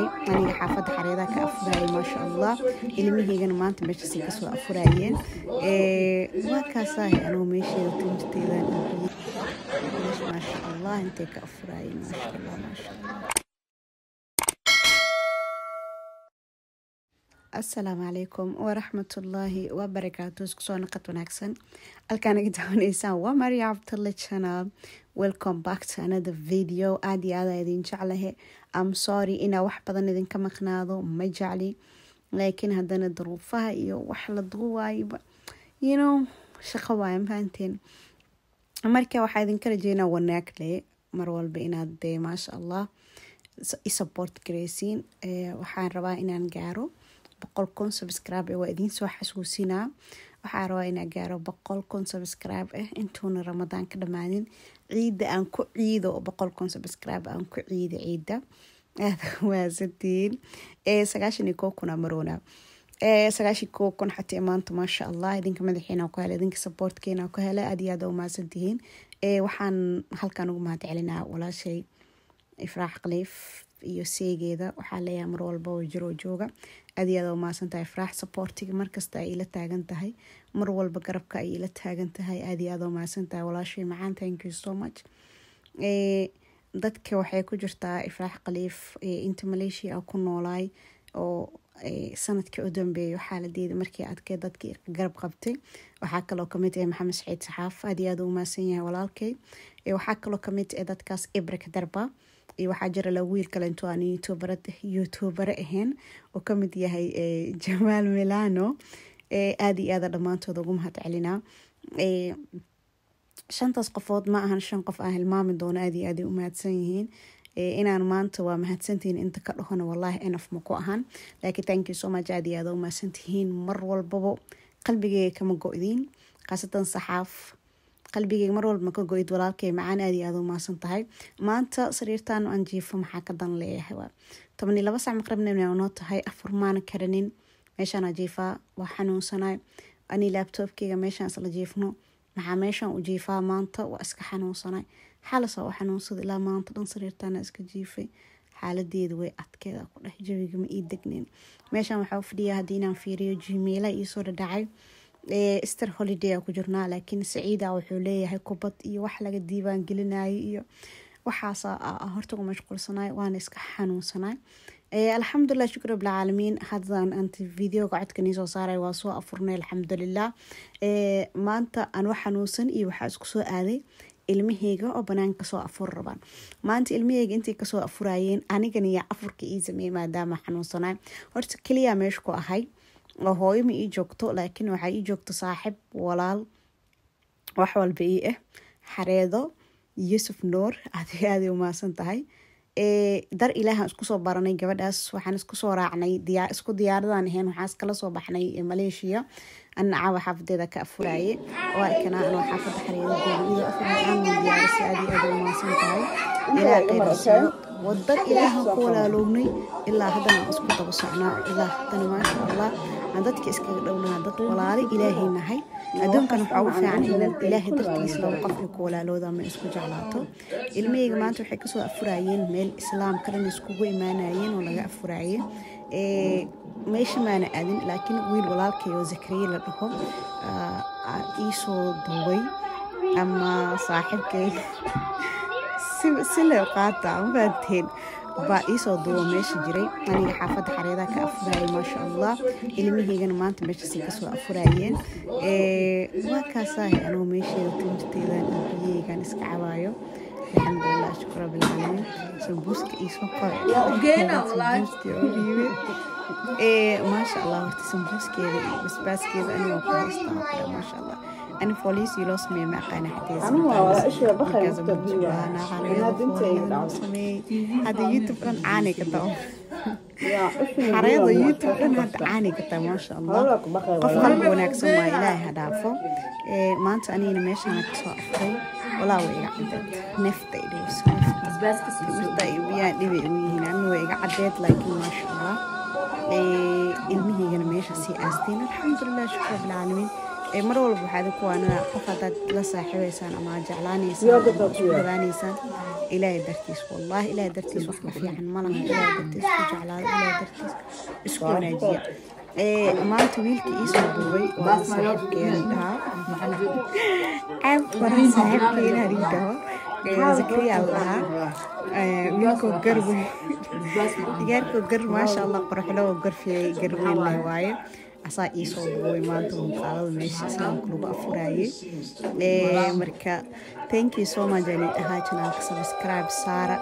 aniga xaafada xareeda ka afuraay ma sha Allah ilmihiigana maanta meesha si kasoo afuraayeen waa kaasahay anoo meesheeda tunteedaan ma sha Allah intee ka afuraayeen ma sha Allah ma sha Allah. Assalaamu calaykum waraxmatullaahi wabarakaatuh. Isku soo noqod wanaagsan halkaan naga daawaneysaan waa Maria Abdulla channel. Welcome back to another video. aad iyo aad idin jeclahay. I'm sorry inaa wax badan idinka maqnaado ma jecli laakiin haddana duruufaha iyo wax la duuwaayba shaqo waay mafahanteen marka waxaa idinka rajeynaa wanaag leh mar walba inaad maasha Allah i support gareysiin waxaan rabaa inaan gaaro 100,000 subscribe waa idin soo xasuusinaa waxaan rabaa inaan gaaro 100,000 subscribe intuuna Ramadaan ka dhamaanin ciida aan ku ciido 100,000 subscribe aan ku ciido ciida waa sadeen 91 marona 91 xataa maanta ma sha Allah idinka madaxiina ku helay idinka supportkeena ku helay aad iyo aad u maasantihiin waxaan halkaan ugu mahadcelinaa walaashay Ifraax Khaliif iyo seegeeda waxaa leeyahay mar walba oo jiro jooga aad iyo aad u maasantahay Ifraax supportiga markasta ay ila taagan tahay mar walba garabka ay ila taagan tahay aad iyo aad u maasantahay walaashay macaan thank you so much dadka waxay ku jirtaa Ifraax Khaliif inta Malaysia ku noolaay oo sanadkii u dambeeyay xaaladeeda markii adkay dadkii garab qabtay waxaa kaloo kamid ah Maxamed Saciid Saxaaf aad iyo aad u maasan yahay walaalkay waxaa kaloo kamid ah dadkaas Ibraka Darba waxaa jira la wiil kale intuu aan youtuber ahayn oo kamid yahay Jamaal Milano aad iyo aad dhamaantood ugu mahadcelinaa shantaas qofood ma ahan shan qof aan hilmaami doono aad iyo aad u mahadsan yihiin inaan maanta waa mahadsantihiin inta ka dhahona wallahi enough ma ku ahan laakiin thank you so much aad iyo aad u mahadsantihiin mar walbaba qalbigeyga kama go'diin qaasatan Saxaaf qalbigeyga mar walba ma ka go'id walaalkay macaan aad iyo aad u maasan tahay maanta sariirtaan aan jiifo maxaa ka dan leeyahay waa 12 saac maqribna inoo tahay afur maana karanin meeshaan jiifaa waa xanuunsanay ani laptopkeyga meeshaan isla jiifno maxaa meeshaan u jiifaa maanta waa iska xanuunsanay xaalasa oo xanuunsada ilaa maanta dhan sariirtaan iska jiifay xaaladeedu way adkeeda ku dhex jawiga ma ii degnin meeshaan waxaa u fadhiyaa haddii inaan fiiriyo Gmail ii soo dhacay Easter holiday ku jirnaa laakiin Saciida wuxuu leeyahay kubad iyo wax laga diiwaan gelinayo iyo waxaas horta ku mashquulsanaay waan iska xanuunsanay alxamdulillah shukr rabbil caalamiin hadan anti video qacadkani soo saaray waa soo afurnay alxamdulillah maanta aan wax xanuunsan iyo waxa isku soo aaday ilmaheyga oo banaanka soo afur rabaan maanta ilmaheyga intii ka soo afuraayeen anigana iyo afurka ii sameeyay maadaama xanuunsanay horta kaliya meesha ku ahay oo hooyo ma ii joogto laakiin waxa ii joogto saaxib walaal wax walba ii xareedo Yusuf Noor aad u maasan tahay dar ilaahan isku soo baranay gabadhaas waxaan isku soo raacnay isku diyaaradan ahayn waxaan iskala soo baxnay Malaysia anna caawa xaafadeeda ka afuraaye oo kana ana xaafada xareedo iyo afuraan diyaarsi aad u maasan tahay ilaa qeyrsiyo wadad ilaahan ku walaaloognay ilaa haddana isku daba socnaa ilaa haddana ma sha Allah dadka iska dhowlaa dad walaali ilaahay nahay adduunkan waxa uu fiican in ilaahay dartiisa loo qofka ku walaalooda ma isku jeclaato ilmaheyga maanta waxay ka soo afuraayeen meel islaam kale iskugu imaanayeen oo laga afuraaye meesha maana aadin laakiin wiil walaalkay oo Zakariya la dhaho ii soo duubay ama saaxiibkay si loo qaata maanteen baa ii soo duubo meesha jiray aniga xaafada xareeda ka afuraay ma sha Allah ilmihiigana maanta meesha si kasoo afuraayeen waa kaasahay anoo meesheeda tunteedaan ilmihiygan iska cabaayo alxamdulillah shukr rabbil caalamiin sambuuska ii soo qoray geena wallahi ما شاء الله تسمبوس كذا بس كذا أنا وقايس طاقة ما شاء الله أنا فوليس يلوس مي مع قانا حتى أنا إيش بخير أنا هذا يوتيوب كان عاني كتاو حريض يوتيوب كان هذا عاني كتاو ما شاء الله قف قلب وناك سما إلهي هدافه ما أنت أنا ماشي أنا كسوة أفضل ولا ويقع نفط إليس بس يعني هنا ويقع عديت لكن ما شاء الله ilmiheyga meesha si aasteen alxamdulillah shukr rabbil caalamiin mar walba waxaad ku waana qof hadaad la saaxiibaysaan ama jeclaanaysaan ama isku dhawaaneysaan ilaahay dartiis wallahi ilaahay dartiis wax ka fiican ma laha ilaahay dartiis ku jeclaado ilaahay dartiis isku wanaajiya maanta wiilkii ii soo duubay waa saaxiibkeena dhahaa afar saaxiibkeena dhahaa zakriya lahaa wiilkoo garwe digaarkoo gar maasha allah qorxlo garfiyay garweyn leh waaye asaa ii soo duubay maanta muuqaalada meesha islaamka lagu afuraayey marka thank you so much ani dhahaa channelka subscribe saara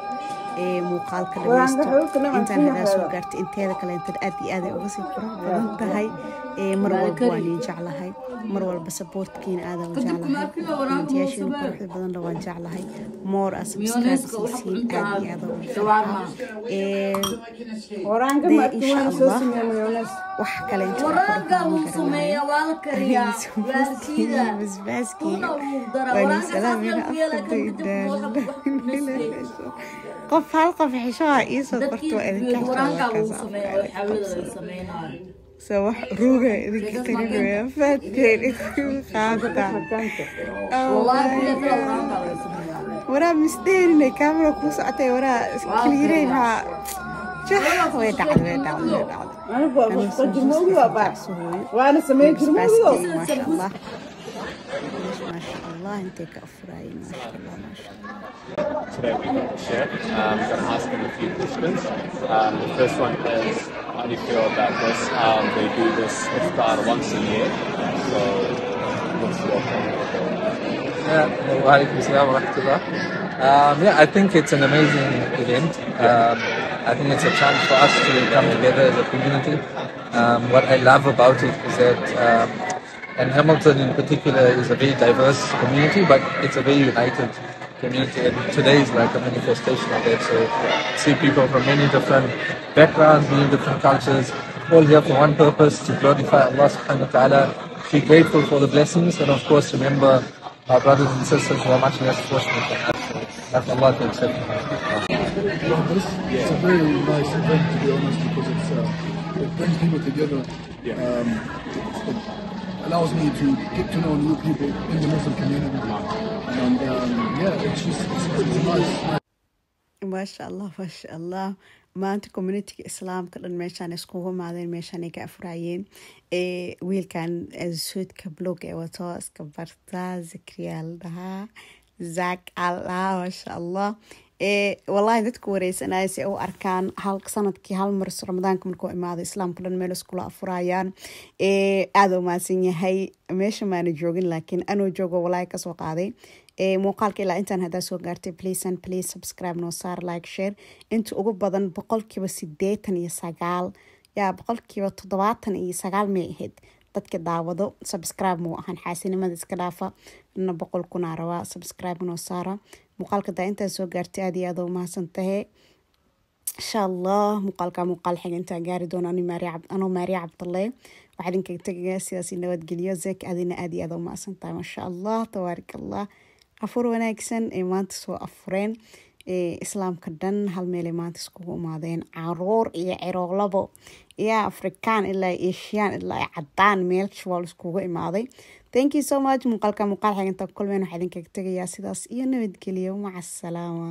muuqaalka dhameysto intaan hadaa soo gaartay inteeda kale intan aad iyo aad ay uga sii qurux badan tahay mar walba waan ii jeclahay mar walba supportkiina aad aan jeclahay commentiyashiina quruxda badan waan jeclahay more as subscribe siisiin aad iyo aad ugu jeclahay wax kale inta qof hal qof xishoha ii soo qorto waa idinka سواح روحه إذا كتير ويا فاتين خاطة ورا مستين الكاميرا كوسعتي ورا كليرين ها جح ويدعل أنا بقول جرموي وبعد وأنا سميت جرموي ما شاء الله ما شاء الله أنت كأفراي ما شاء الله ما شاء الله. Today we got the chef. We're going to ask him a few questions. The first one is, how do you feel about this? They do this iftar once a year. So, what's your opinion? Yeah, I think it's an amazing event. I think it's a chance for us to come together as a community. What I love about it is that, and Hamilton in particular is a very diverse community, but it's a very united community, and today is like a manifestation of that. So see people from many different backgrounds, many different cultures, all here for one purpose, to glorify Allah subhanahu wa ta'ala, be grateful for the blessings, and of course remember our brothers and sisters who are much less fortunate than us. So that's Allah to accept. It's a very nice event, to be honest, because it brings people together. It allows me to get to know new people in the Muslim community. And yeah, it's nice. ما شاء الله ما شاء الله ما أنت community إسلام كلن ماشان اسكوه معدين ماشان كأفرايين ويل كان السود كبلوك وتواس كبرتا زكريال ده زاك الله ما شاء الله والله dadku wareysanayay oo arkaan hal sanadkii hal mar Ramadaanka markuu imaado islaamka dhan meel isku la afurayaan aad u maasan yahay meesha maana joogin laakiin anoo joogo wallahi ka soo qaaday muuqaalka ilaa intaan hadaa soo gaartay please subscribe no saar like share inta ugu badan 89% yaa 79% may ahayd dadka daawado subscribe mu ahan xaasinimada iska dhaafa na 100 kun araba subscribe no saara muuqaalka intaan soo gaartay aad iyo aad u mahadsantahay insha Allah muuqaal xig intaan gaari doono anoo Maria Cabdulle waxaan idinka tagayaa sidaas nabad geliyo zeek adina aad iyo aad u mahadsantahay ma sha Allah tabarakallah afur wanaagsan maanta soo afureen islaamka dhan hal meel maanta isku imaadeen caruur iyo ciroolabo iyo Afrikaan ilaa Asian ilaa cadaan meel shawal isku imaaday thank you so much muuqaal xig intaan kulmeen waxaan idinka tagayaa sidaas iyo nabad geliyo maca salaama